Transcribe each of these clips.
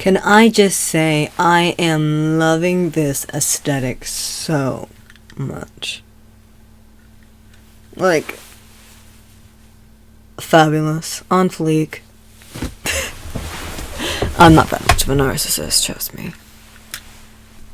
Can I just say I am loving this aesthetic so much. Like, fabulous, on fleek. I'm not that much of a narcissist, trust me.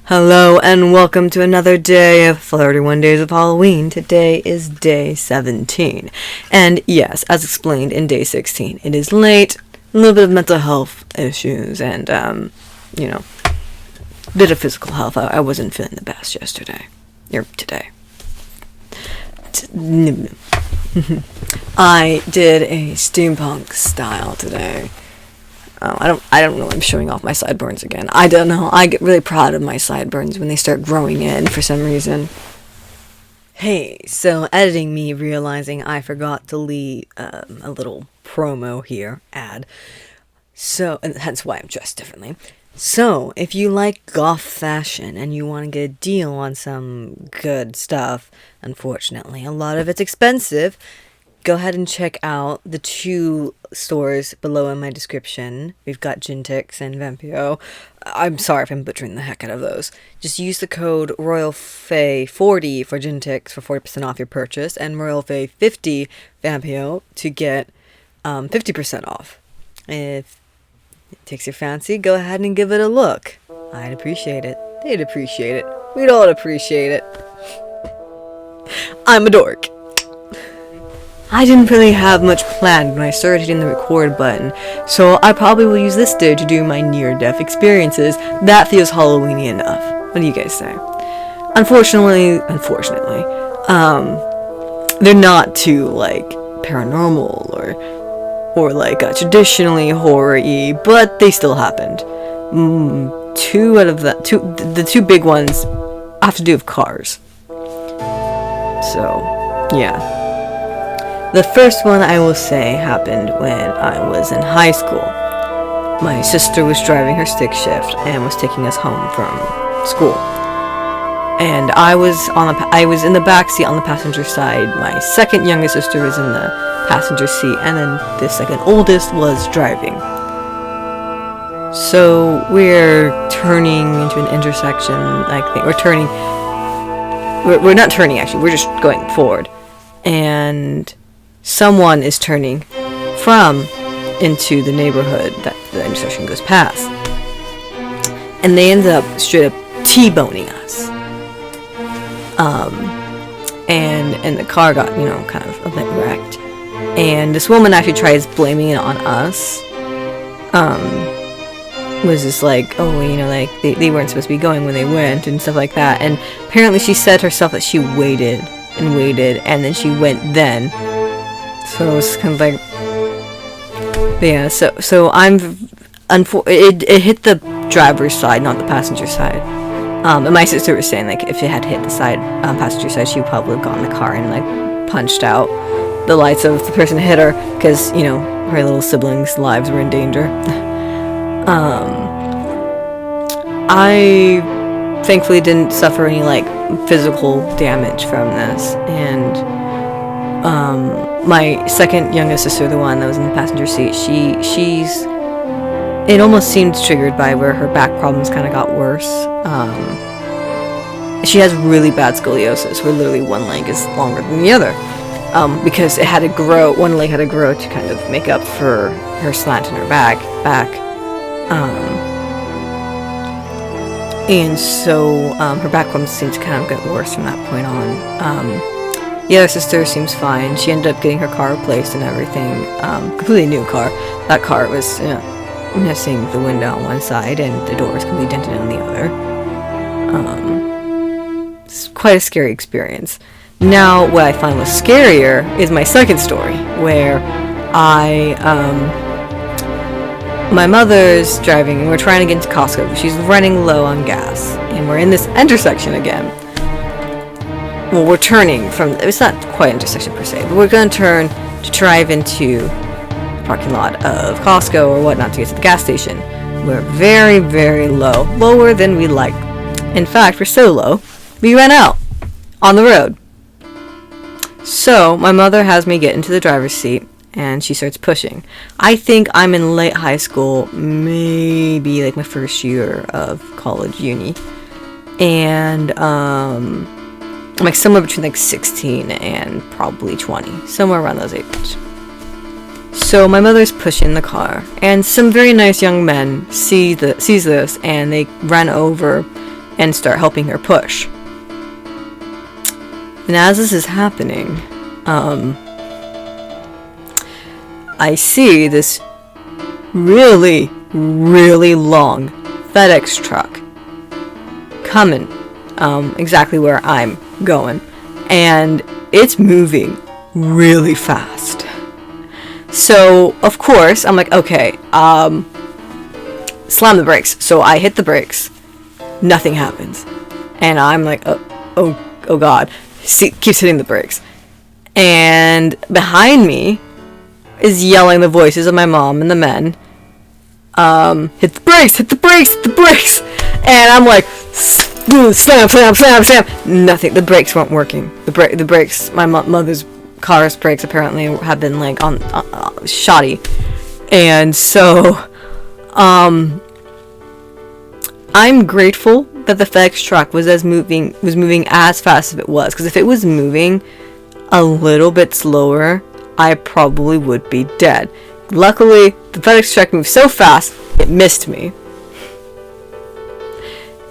Hello and welcome to another day of 31 Days of Halloween. Today is day 17. And yes, as explained in day 16, it is late, a little bit of mental health issues, and, a bit of physical health. I wasn't feeling the best yesterday. Or today. I did a steampunk style today. I don't know. I'm showing off my sideburns again. I don't know. I get really proud of my sideburns when they start growing in for some reason. Hey, so editing me realizing I forgot to leave a little promo here, ad. So, and hence why I'm dressed differently. So, if you like goth fashion and you want to get a deal on some good stuff, unfortunately, a lot of it's expensive, go ahead and check out the two stores below in my description. We've got Gintix and Vampio. I'm sorry if I'm butchering the heck out of those. Just use the code RoyalFay40 for Gintix for 40% off your purchase, and RoyalFay50 Vampio to get 50% off. If it takes your fancy, go ahead and give it a look. I'd appreciate it. They'd appreciate it. We'd all appreciate it. I'm a dork. I didn't really have much planned when I started hitting the record button, so I probably will use this day to do my near-death experiences. That feels Halloweeny enough. What do you guys say? Unfortunately, they're not too, paranormal or traditionally horror-y, but they still happened. The two big ones have to do with cars. So, yeah. The first one, I will say, happened when I was in high school. My sister was driving her stick shift and was taking us home from school. And I was in the back seat on the passenger side. My second youngest sister was in the passenger seat, and then the second oldest was driving. So we're turning into an intersection, we're not turning actually, we're just going forward. And someone is turning from into the neighborhood that the intersection goes past. And they ended up straight up T-boning us. And the car got, kind of a bit wrecked. And this woman actually tries blaming it on us. Was just like, they weren't supposed to be going when they went and stuff like that. And apparently she said herself that she waited, and then she went then. So it's kind of like, but yeah. So it hit the driver's side, not the passenger side. And my sister was saying if it had hit the passenger side, she would probably have gotten in the car and punched out the lights of the person who hit her, because her little siblings' lives were in danger. I thankfully didn't suffer any physical damage from this, and my second youngest sister, the one that was in the passenger seat, it almost seemed triggered by where her back problems kind of got worse. She has really bad scoliosis, where literally one leg is longer than the other, because it had to grow. One leg had to grow to kind of make up for her slant in her back. And so her back problems seemed to kind of get worse from that point on. The other sister seems fine. She ended up getting her car replaced and everything. Completely new car. That car was missing the window on one side and the door was completely dented on the other. It's quite a scary experience. Now, what I find was scarier is my second story, where my mother's driving and we're trying to get into Costco. She's running low on gas, and we're in this intersection again. Well, we're turning from, it's not quite an intersection per se, but we're going to turn to drive into the parking lot of Costco or whatnot to get to the gas station. We're very, very low. Lower than we like. In fact, we're so low, we ran out on the road. So, my mother has me get into the driver's seat, and she starts pushing. I think I'm in late high school, maybe like my first year of college, uni. And I'm like somewhere between like 16 and probably 20, somewhere around those ages. So my mother's pushing the car, and some very nice young men sees this, and they run over and start helping her push. And as this is happening, I see this really, really long FedEx truck coming exactly where I'm going, and it's moving really fast. So of course I'm like, okay, slam the brakes. So I hit the brakes, nothing happens, and I'm like, oh god. Keeps hitting the brakes, and behind me is yelling the voices of my mom and the men. Hit the brakes, hit the brakes, hit the brakes. And I'm like, slam. Nothing. The brakes weren't working. The brakes, my mother's car's brakes apparently have been like on shoddy. And so, I'm grateful that the FedEx truck was moving as fast as it was. Because if it was moving a little bit slower, I probably would be dead. Luckily, the FedEx truck moved so fast, it missed me.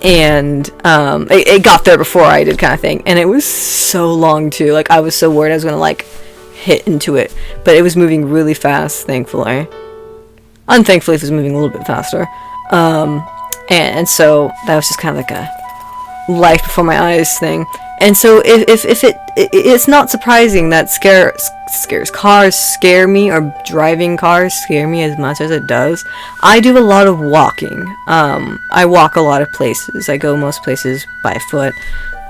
And it got there before I did, kind of thing. And it was so long too. Like, I was so worried I was gonna like hit into it. But it was moving really fast, thankfully. Unthankfully, it was moving a little bit faster. And so that was just kind of like a life before my eyes thing. And so it's not surprising that cars scare me, or driving cars scare me as much as it does. I do a lot of walking. I walk a lot of places. I go most places by foot.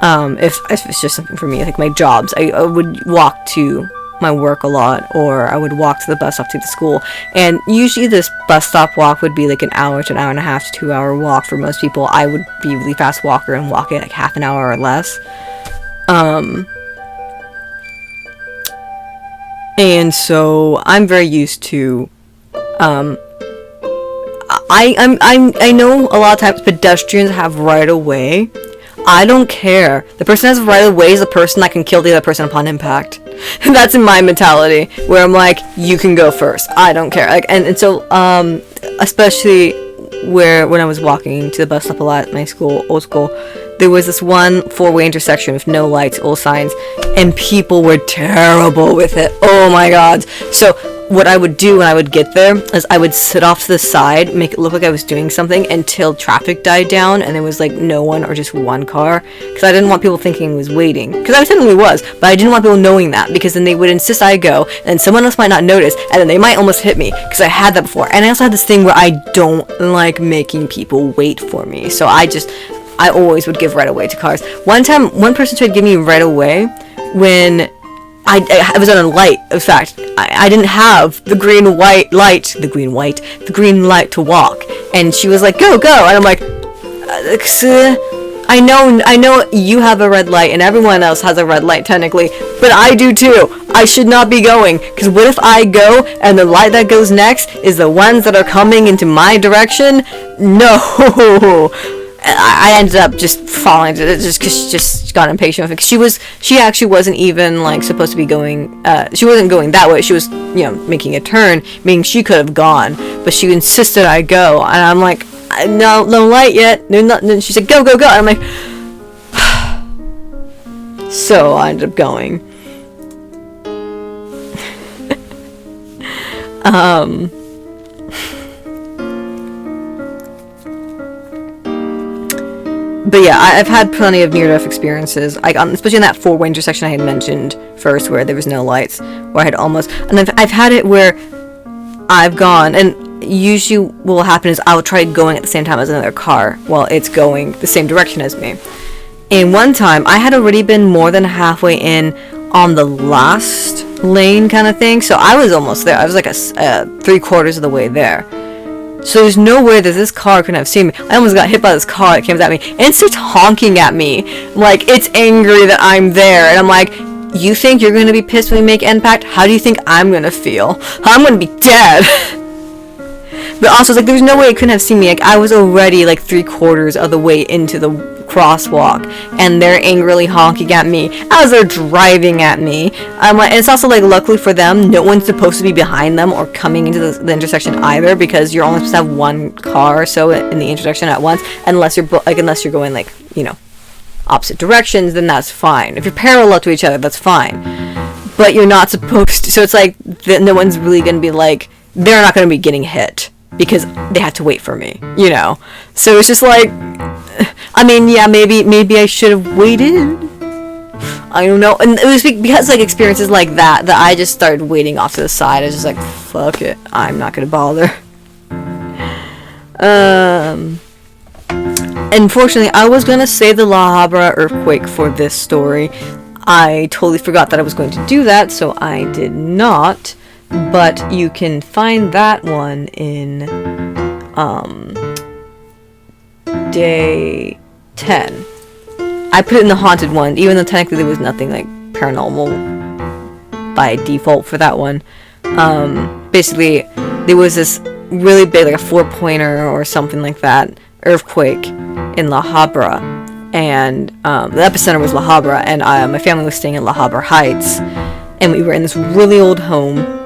If it's just something for me, like my jobs, I would walk to my work a lot, or I would walk to the bus stop to the school. And usually this bus stop walk would be like an hour to an hour and a half to 2 hour walk for most people. I would be a really fast walker and walk it like half an hour or less. And so I'm very used to, I know a lot of times pedestrians have right of way. I don't care. The person that has right of way is the person that can kill the other person upon impact. That's in my mentality, where I'm like, you can go first. I don't care. Like, and so, especially when I was walking to the bus stop a lot at my school, old school, there was this one four-way intersection with no lights, old signs, and people were terrible with it. Oh my god. So what I would do when I would get there is I would sit off to the side, make it look like I was doing something until traffic died down and there was like no one or just one car, because I didn't want people thinking I was waiting, because I certainly was, but I didn't want people knowing that, because then they would insist I go and someone else might not notice, and then they might almost hit me, because I had that before. And I also had this thing where I don't like making people wait for me, so I always would give right away to cars. One time, one person tried to give me right away when I was on a light. In fact, I didn't have the green light to walk, and she was like, go, and I'm like, I know you have a red light and everyone else has a red light technically, but I do too. I should not be going, because what if I go and the light that goes next is the ones that are coming into my direction? No. I ended up just falling into it just because she just got impatient with it. She actually wasn't even like supposed to be going, she wasn't going that way. She was, making a turn, meaning she could have gone, but she insisted I go, and I'm like, no light yet, no nothing. She said, go, and I'm like, so I ended up going. But yeah, I've had plenty of near-death experiences, especially in that four-way intersection I had mentioned first, where there was no lights, where I had almost, and I've had it where I've gone, and usually what will happen is I'll try going at the same time as another car while it's going the same direction as me. And one time, I had already been more than halfway in on the last lane kind of thing, so I was almost there. I was like a 3/4 of the way there. So there's no way that this car couldn't have seen me. I almost got hit by this car that came at me, and it starts honking at me like it's angry that I'm there, and I'm like, You think you're gonna be pissed when we make Impact? How do you think I'm gonna feel? I'm gonna be dead. But also, it's like, there's no way it couldn't have seen me. Like, I was already like 3/4 of the way into the crosswalk, and they're angrily honking at me as they're driving at me. And it's also like, luckily for them, no one's supposed to be behind them or coming into the intersection either, because you're only supposed to have one car or so in the intersection at once, unless you're going like, you know, opposite directions. Then that's fine. If you're parallel to each other, that's fine. But you're not supposed to. So it's like, no one's really gonna be like, they're not gonna be getting hit because they had to wait for me, you know. So it's just like, I mean, yeah, maybe I should have waited. I don't know. And it was because like experiences like that I just started waiting off to the side. I was just like, fuck it, I'm not gonna bother. Unfortunately, I was gonna say the La Habra earthquake for this story. I totally forgot that I was going to do that, so I did not. But you can find that one in day 10. I put it in the haunted one, even though technically there was nothing like paranormal by default for that one. Basically, there was this really big, like a 4-pointer or something like that, earthquake in La Habra, and the epicenter was La Habra, and my family was staying in La Habra Heights, and we were in this really old home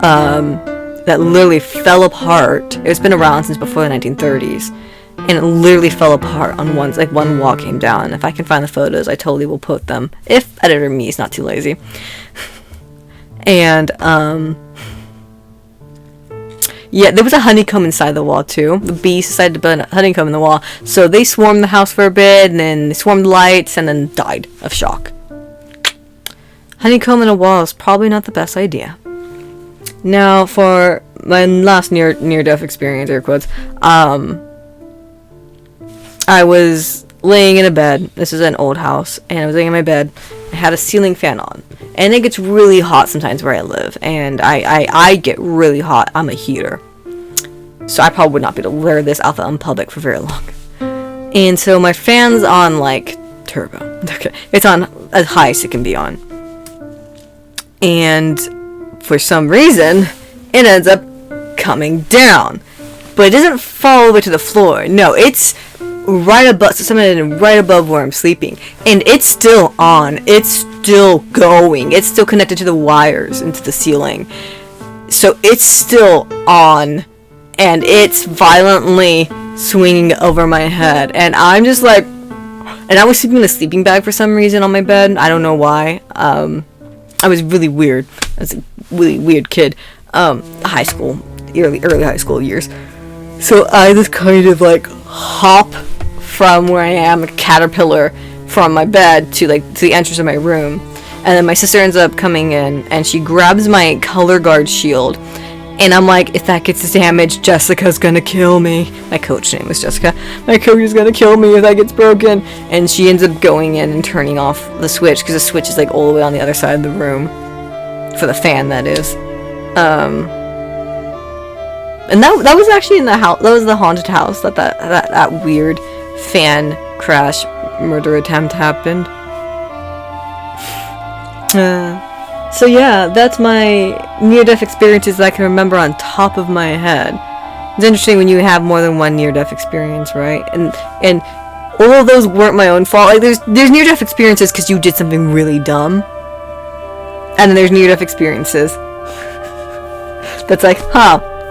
that literally fell apart. It's been around since before the 1930s, and it literally fell apart on one wall came down. If I can find the photos, I totally will put them, if editor me is not too lazy. And yeah, there was a honeycomb inside the wall too. The bees decided to put a honeycomb in the wall, so they swarmed the house for a bit, and then they swarmed the lights, and then died of shock. Honeycomb in a wall is probably not the best idea. Now, for my last near-death experience, air quotes, I was laying in a bed. This is an old house, and I was laying in my bed. I had a ceiling fan on, and it gets really hot sometimes where I live, and I get really hot. I'm a heater, so I probably would not be able to wear this out in public for very long. And so my fan's on like turbo. Okay, it's on as high as it can be on, and for some reason, it ends up coming down. But it doesn't fall all the way to the floor. No, it's right above, so something right above where I'm sleeping. And it's still on. It's still going. It's still connected to the wires into the ceiling. So it's still on. And it's violently swinging over my head. And I'm just like, and I was sleeping in a sleeping bag for some reason on my bed. I don't know why. I was really weird. I was a really weird kid. High school, early high school years. So I just kind of like hop from where I am, a caterpillar, from my bed to the entrance of my room. And then my sister ends up coming in, and she grabs my color guard shield. And I'm like, if that gets damaged, Jessica's gonna kill me. My coach name was Jessica. My coach is gonna kill me if that gets broken. And she ends up going in and turning off the switch, because the switch is like all the way on the other side of the room. For the fan, that is. And that was actually in the house. That was the haunted house that weird fan crash murder attempt happened. So yeah, that's my near-death experiences that I can remember on top of my head. It's interesting when you have more than one near-death experience, right? And all of those weren't my own fault. Like there's near-death experiences because you did something really dumb, and then there's near-death experiences that's like,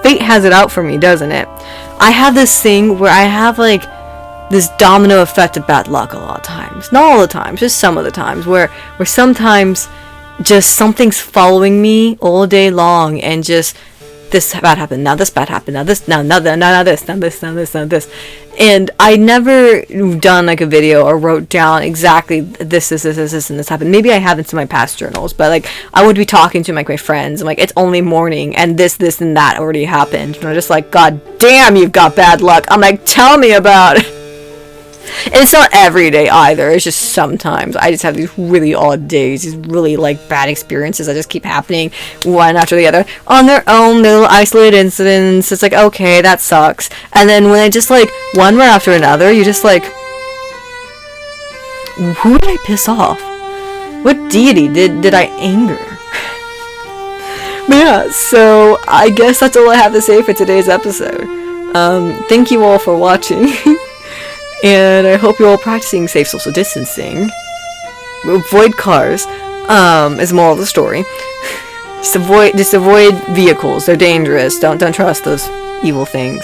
fate has it out for me, doesn't it? I have this thing where I have like this domino effect of bad luck a lot of times. Not all the times, just some of the times where sometimes just something's following me all day long, and just this bad happened, now this bad happened, now this, now this. And I never done like a video or wrote down exactly this, and this happened. Maybe I have in some of my past journals, but like I would be talking to like my friends, I'm like, it's only morning and this and that already happened. And I'm just like, God damn, you've got bad luck. I'm like, tell me about it. And it's not every day either. It's just sometimes I just have these really odd days, these really like bad experiences that just keep happening one after the other on their own little isolated incidents. It's like, okay, that sucks. And then when I just like one right after another, you're just like, who did I piss off? What deity did I anger? But yeah, so I guess that's all I have to say for today's episode. Thank you all for watching. And I hope you're all practicing safe social distancing. Avoid cars, is the moral of the story. Just avoid vehicles. They're dangerous. Don't trust those evil things.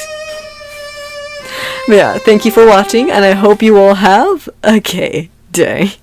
But yeah, thank you for watching, and I hope you all have a gay day.